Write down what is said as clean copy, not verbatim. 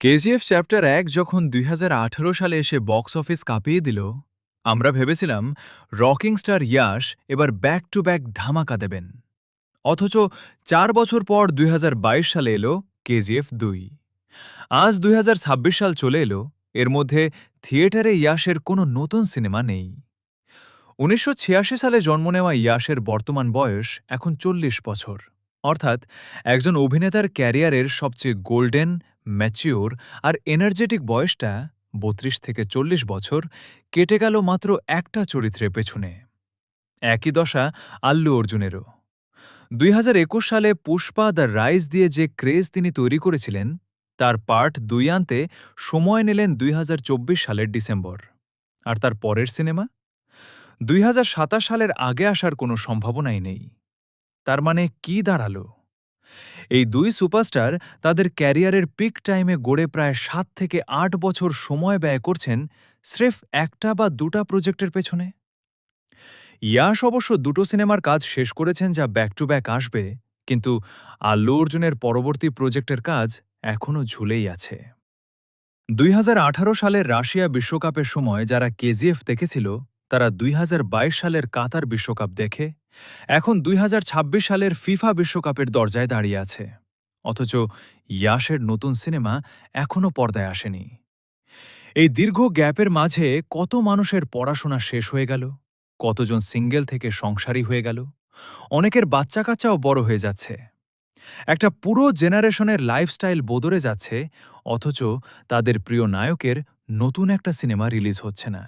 KGF chapter ১ যখন ২০১৮ সালে এসে বক্স অফিস কাঁপিয়ে দিল, আমরা ভেবেছিলাম রকিং স্টার ইয়াশ এবার ব্যাক টু ব্যাক ধামাকা দেবেন। অথচ ৪ বছর পর ২০২২ সালে এলো কেজিএফ ২। আজ ২০২৬ সাল চলে এলো, এর মধ্যে থিয়েটারে ইয়াশের কোনো নতুন সিনেমা নেই। ১৯৮৬ সালে জন্ম নেওয়া ইয়াশের বর্তমান বয়স এখন ৪০ বছর, অর্থাৎ একজন অভিনেতার ক্যারিয়ারের সবচেয়ে গোল্ডেন, ম্যাচিওর আর এনার্জেটিক বয়সটা ৩২ থেকে ৪০ বছর কেটে গেল মাত্র একটা চরিত্রের পেছনে। একই দশা আল্লু অর্জুনেরও। ২০২১ সালে পুষ্পা দ্য রাইজ দিয়ে যে ক্রেজ তিনি তৈরি করেছিলেন, তার পার্ট ২ আনতে সময় নিলেন ২০২৪ সালের ডিসেম্বর। আর তার পরের সিনেমা ২০২৭ সালের আগে আসার কোনো সম্ভাবনাই নেই। তার মানে কি দাঁড়ালো? এই দুই সুপারস্টার তাদের ক্যারিয়ারের পিক টাইমে গড়ে প্রায় ৭ থেকে ৮ বছর সময় ব্যয় করছেন স্রেফ একটা বা দুটা প্রজেক্টের পেছনে। ইয়াশ অবশ্য দুটো সিনেমার কাজ শেষ করেছেন যা ব্যাক টু ব্যাক আসবে, কিন্তু আল্লু অর্জুনের পরবর্তী প্রজেক্টের কাজ এখনও ঝুলেই আছে। ২০১৮ সালের রাশিয়া বিশ্বকাপের সময় যারা কেজিএফ দেখেছিল, তারা ২০২২ সালের কাতার বিশ্বকাপ দেখে এখন ২০২৬ সালের ফিফা বিশ্বকাপের দরজায় দাঁড়িয়ে আছে। অথচ ইয়াশের নতুন সিনেমা এখনও পর্দায় আসেনি। এই দীর্ঘ গ্যাপের মাঝে কত মানুষের পড়াশোনা শেষ হয়ে গেল, কতজন সিঙ্গেল থেকে সংসারী হয়ে গেল, অনেকের বাচ্চা কাচ্চাও বড় হয়ে যাচ্ছে। একটা পুরো জেনারেশনের লাইফস্টাইল বদলে যাচ্ছে, অথচ তাদের প্রিয় নায়কের নতুন একটা সিনেমা রিলিজ হচ্ছে না।